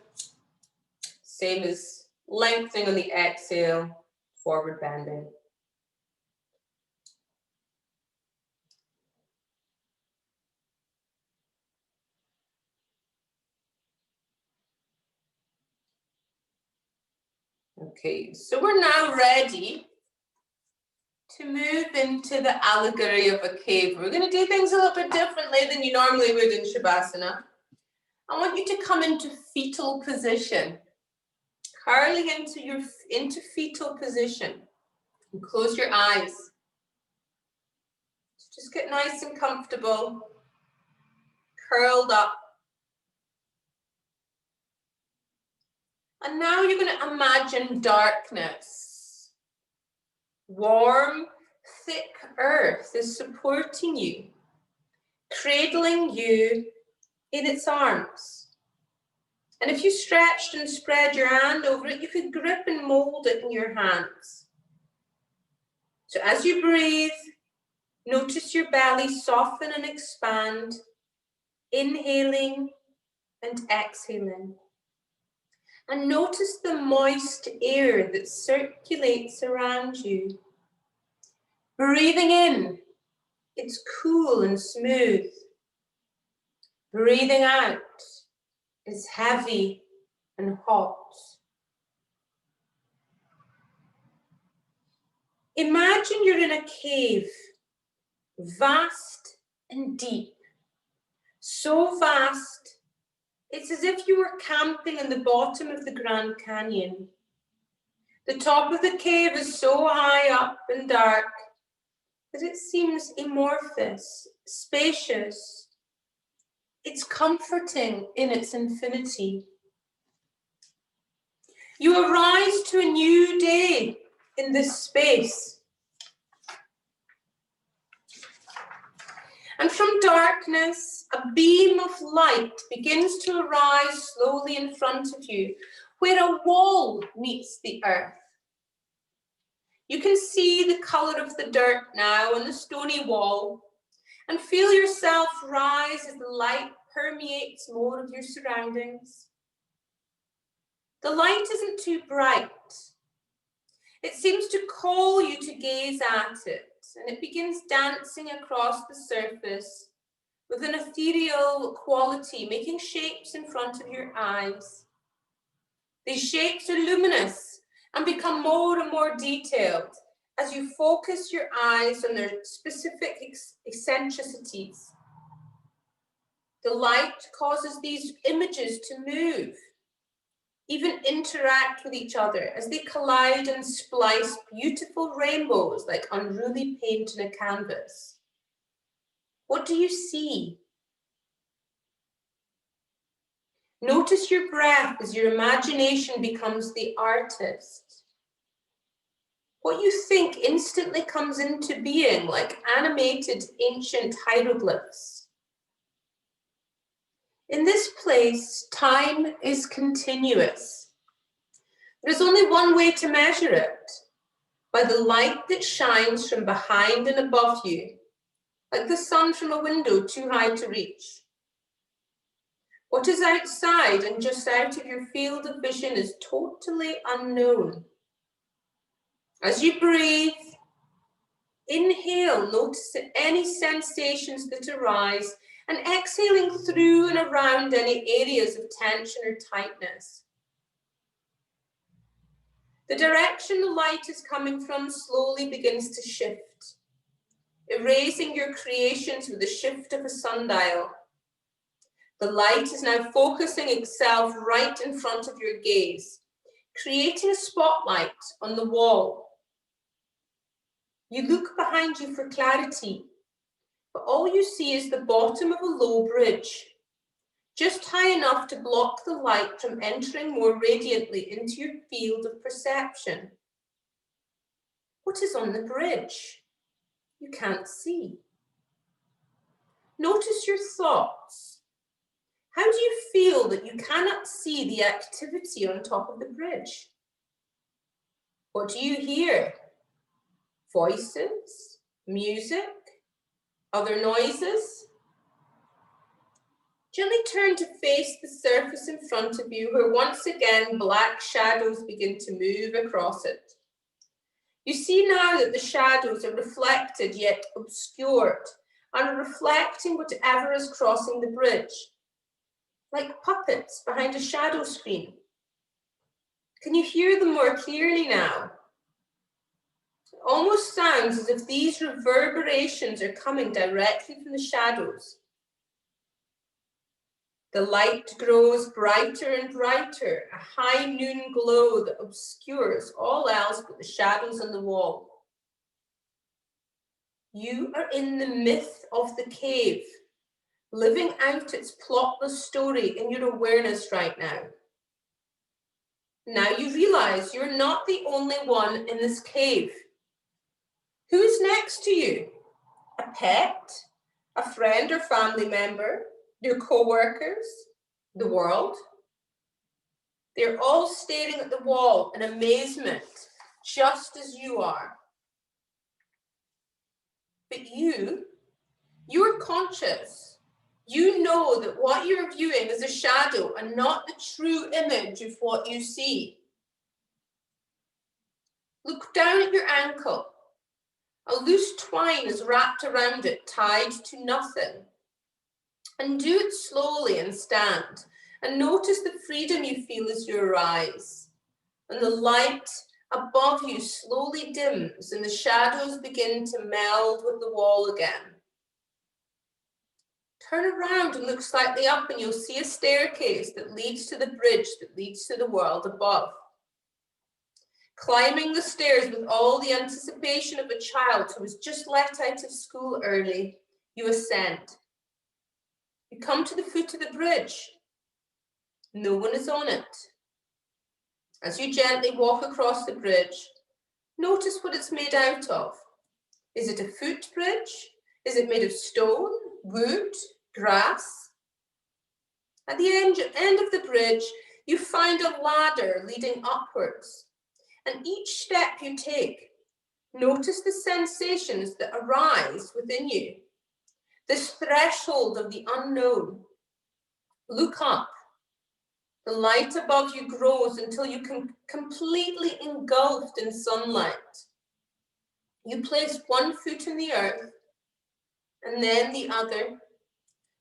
Same as lengthening on the exhale, forward bending. Okay, so we're now ready to move into the allegory of a cave. We're going to do things a little bit differently than you normally would in Shavasana. I want you to come into fetal position, curling into fetal position, and close your eyes. Just get nice and comfortable, curled up. And now you're going to imagine darkness. Warm, thick earth is supporting you, cradling you in its arms. And if you stretched and spread your hand over it, you could grip and mold it in your hands. So as you breathe, notice your belly soften and expand, inhaling and exhaling. And notice the moist air that circulates around you. Breathing in, it's cool and smooth. Breathing out, it's heavy and hot. Imagine you're in a cave, vast and deep. So vast, it's as if you were camping in the bottom of the Grand Canyon. The top of the cave is so high up and dark that it seems amorphous, spacious. It's comforting in its infinity. You arise to a new day in this space. And from darkness, a beam of light begins to arise slowly in front of you, where a wall meets the earth. You can see the colour of the dirt now on the stony wall, and feel yourself rise as the light permeates more of your surroundings. The light isn't too bright. It seems to call you to gaze at it, and it begins dancing across the surface with an ethereal quality, making shapes in front of your eyes. These shapes are luminous and become more and more detailed as you focus your eyes on their specific eccentricities. The light causes these images to move, even interact with each other as they collide and splice beautiful rainbows like unruly paint on a canvas. What do you see? Notice your breath as your imagination becomes the artist. What you think instantly comes into being like animated ancient hieroglyphs. In this place, time is continuous. There's only one way to measure it, by the light that shines from behind and above you, like the sun from a window too high to reach. What is outside and just out of your field of vision is totally unknown. As you breathe, inhale, notice any sensations that arise, and exhaling through and around any areas of tension or tightness. The direction the light is coming from slowly begins to shift, erasing your creations with the shift of a sundial. The light is now focusing itself right in front of your gaze, creating a spotlight on the wall. You look behind you for clarity, but all you see is the bottom of a low bridge, just high enough to block the light from entering more radiantly into your field of perception. What is on the bridge? You can't see. Notice your thoughts. How do you feel that you cannot see the activity on top of the bridge? What do you hear? Voices? Music? Other noises? Gently turn to face the surface in front of you, where once again black shadows begin to move across it. You see now that the shadows are reflected yet obscured and are reflecting whatever is crossing the bridge, like puppets behind a shadow screen. Can you hear them more clearly now? It almost sounds as if these reverberations are coming directly from the shadows. The light grows brighter and brighter, a high noon glow that obscures all else but the shadows on the wall. You are in the myth of the cave, living out its plotless story in your awareness right now. Now you realize you're not the only one in this cave. Who's next to you? A pet? A friend or family member? Your co-workers? The world? They're all staring at the wall in amazement, just as you are. But you're conscious. You know that what you're viewing is a shadow and not the true image of what you see. Look down at your ankle. A loose twine is wrapped around it, tied to nothing. Undo it slowly and stand, and notice the freedom you feel as you arise, and the light above you slowly dims and the shadows begin to meld with the wall again. Turn around and look slightly up and you'll see a staircase that leads to the bridge that leads to the world above. Climbing the stairs with all the anticipation of a child who was just let out of school early, you ascend. You come to the foot of the bridge. No one is on it. As you gently walk across the bridge, notice what it's made out of. Is it a footbridge? Is it made of stone, wood, grass? At the end of the bridge, you find a ladder leading upwards. And each step you take, notice the sensations that arise within you. This threshold of the unknown. Look up. The light above you grows until you can completely engulfed in sunlight. You place one foot in the earth and then the other,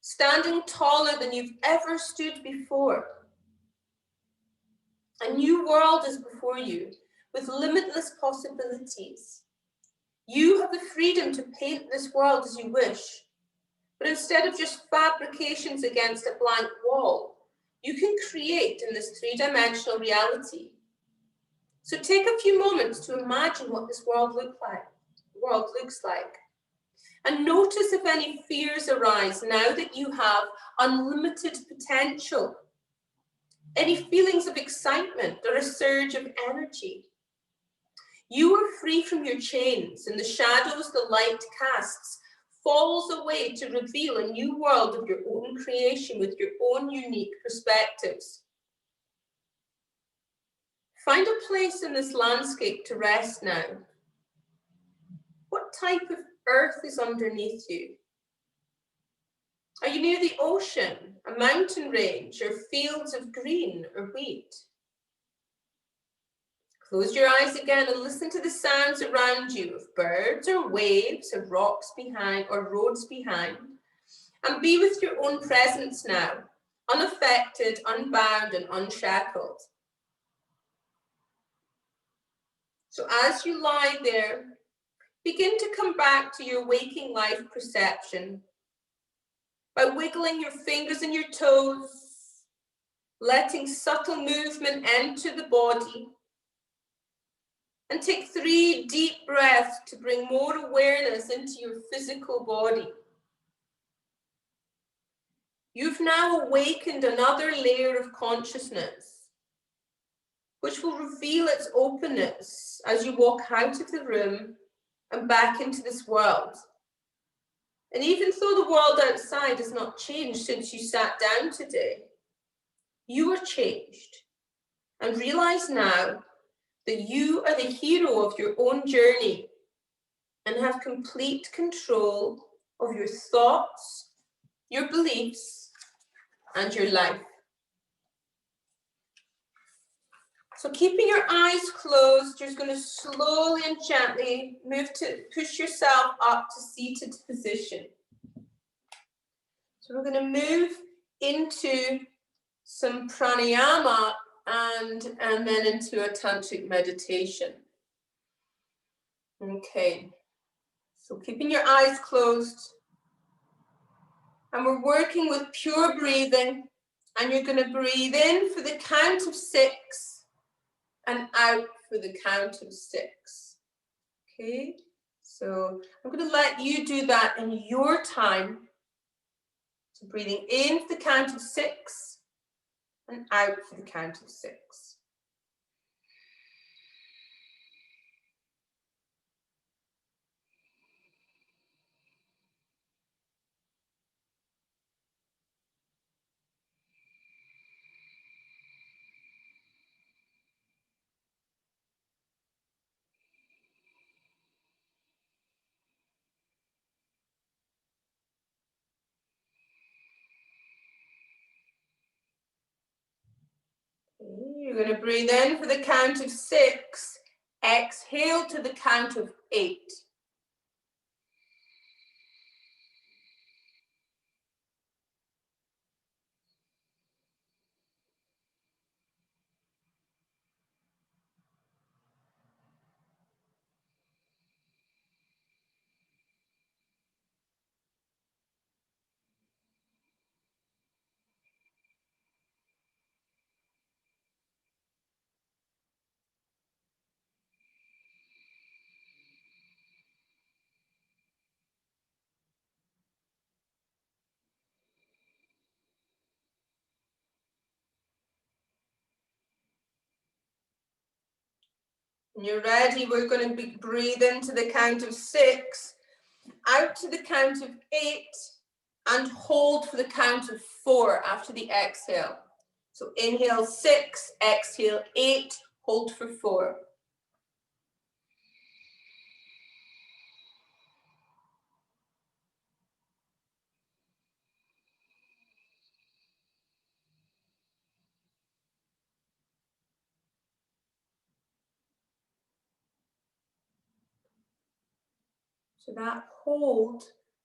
standing taller than you've ever stood before. A new world is before you with limitless possibilities. You have the freedom to paint this world as you wish, but instead of just fabrications against a blank wall, you can create in this three-dimensional reality. So take a few moments to imagine what this world looks like. And notice if any fears arise now that you have unlimited potential. Any feelings of excitement or a surge of energy. You are free from your chains, and the shadows the light casts falls away to reveal a new world of your own creation with your own unique perspectives. Find a place in this landscape to rest now. What type of earth is underneath you? Are you near the ocean, a mountain range, or fields of green or wheat? Close your eyes again and listen to the sounds around you of birds or waves or rocks behind or roads behind. And be with your own presence now, unaffected, unbound, and unshackled. So as you lie there, begin to come back to your waking life perception by wiggling your fingers and your toes, letting subtle movement enter the body, and take 3 deep breaths to bring more awareness into your physical body. You've now awakened another layer of consciousness, which will reveal its openness as you walk out of the room and back into this world. And even though the world outside has not changed since you sat down today, you are changed. And realize now that you are the hero of your own journey and have complete control of your thoughts, your beliefs, and your life. So keeping your eyes closed, you're going to slowly and gently push yourself up to seated position. So we're going to move into some pranayama and then into a tantric meditation. Okay, so keeping your eyes closed. And we're working with pure breathing. And you're going to breathe in for the count of 6 and out for the count of 6. Okay, so I'm going to let you do that in your time. So breathing in for the count of 6 and out for the count of 6. You're going to breathe in for the count of 6, exhale to the count of 8. When you're ready, we're going to breathe into the count of 6, out to the count of 8, and hold for the count of 4 after the exhale. So inhale 6, exhale 8, hold for 4. So that hold,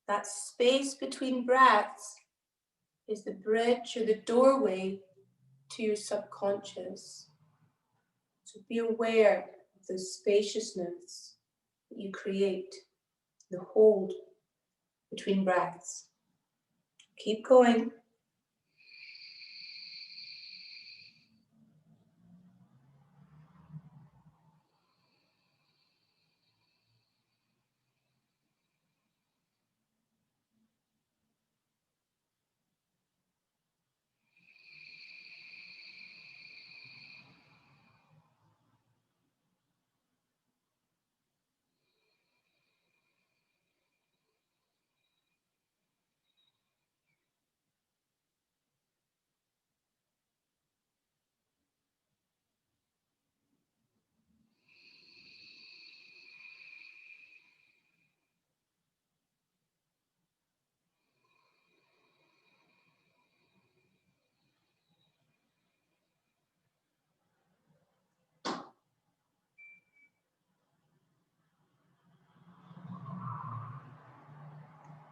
that space between breaths, is the bridge or the doorway to your subconscious. So be aware of the spaciousness that you create, the hold between breaths. Keep going.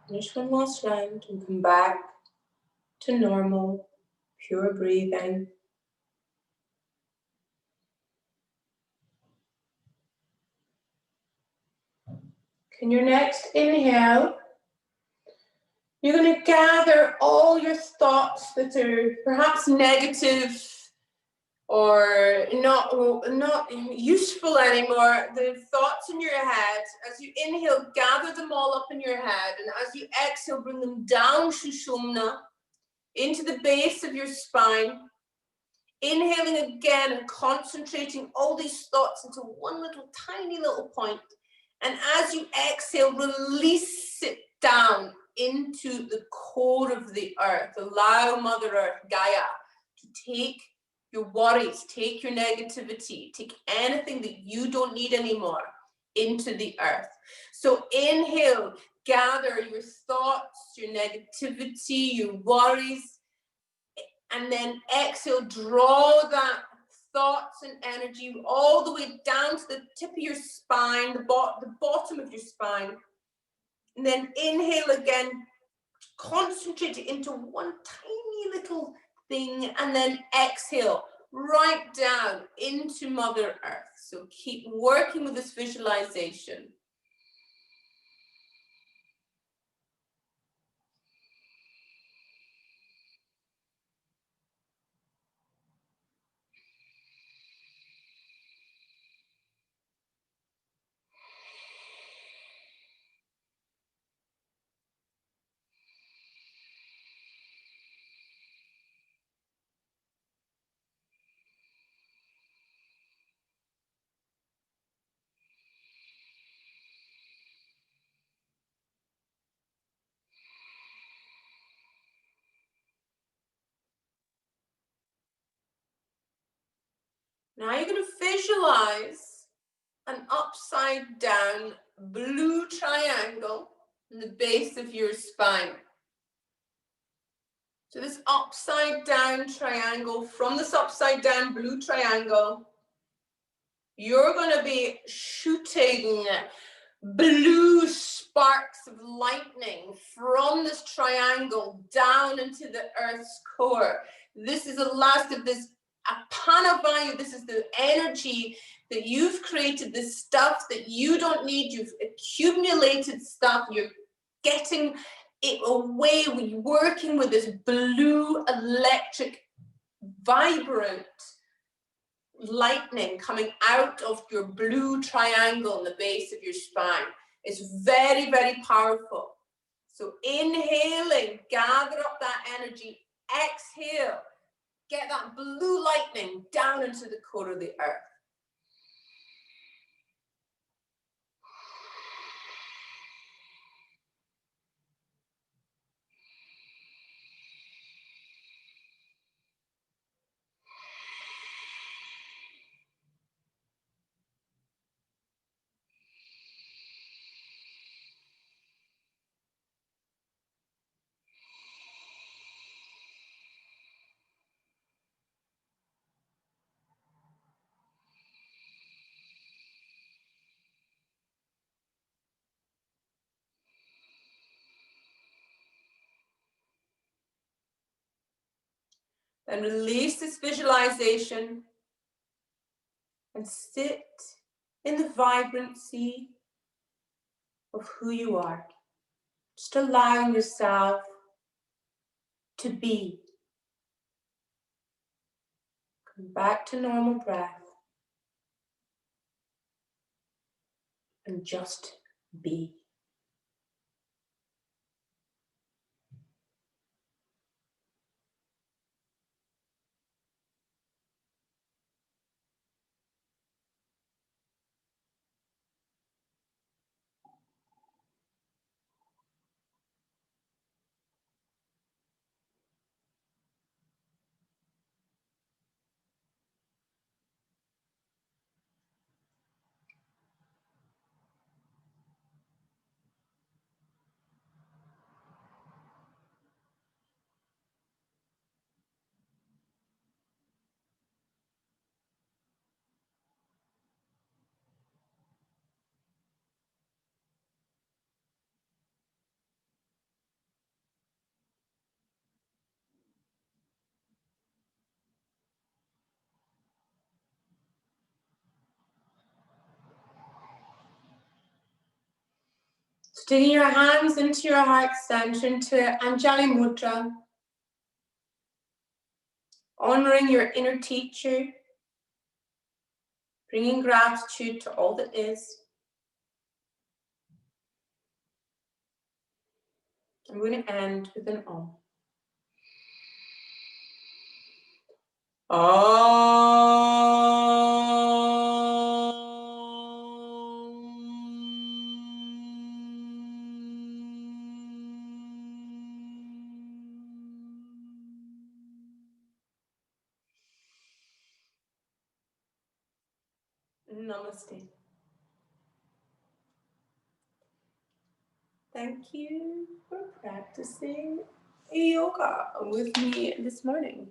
Finish one last round and come back to normal, pure breathing. In your next inhale, you're going to gather all your thoughts that are perhaps negative or not useful anymore, the thoughts in your head. As you inhale, gather them all up in your head, and as you exhale, bring them down Shushumna into the base of your spine. Inhaling again and concentrating all these thoughts into one little tiny little point. And as you exhale, release it down into the core of the earth. Allow Mother Earth, Gaia, to take your worries, take your negativity, take anything that you don't need anymore into the earth. So inhale, gather your thoughts, your negativity, your worries, and then exhale, draw that thoughts and energy all the way down to the tip of your spine, the bottom of your spine. And then inhale again, concentrate it into one tiny little thing, and then exhale right down into Mother Earth. So keep working with this visualization. Now you're going to visualize an upside down blue triangle in the base of your spine. So this upside down triangle, from this upside down blue triangle, you're going to be shooting blue sparks of lightning from this triangle down into the Earth's core. This is the last of this Apana Vayu. This is the energy that you've created, the stuff that you don't need. You've accumulated stuff. You're getting it away. We're working with this blue, electric, vibrant lightning coming out of your blue triangle in the base of your spine. It's very, very powerful. So inhaling, gather up that energy. Exhale, get that blue lightning down into the core of the earth. Then release this visualization and sit in the vibrancy of who you are. Just allowing yourself to be. Come back to normal breath. And just be. So taking your hands into your heart center, into Anjali Mudra, honoring your inner teacher, bringing gratitude to all that is. I'm going to end with an Om. Namaste. Thank you for practicing yoga with me this morning.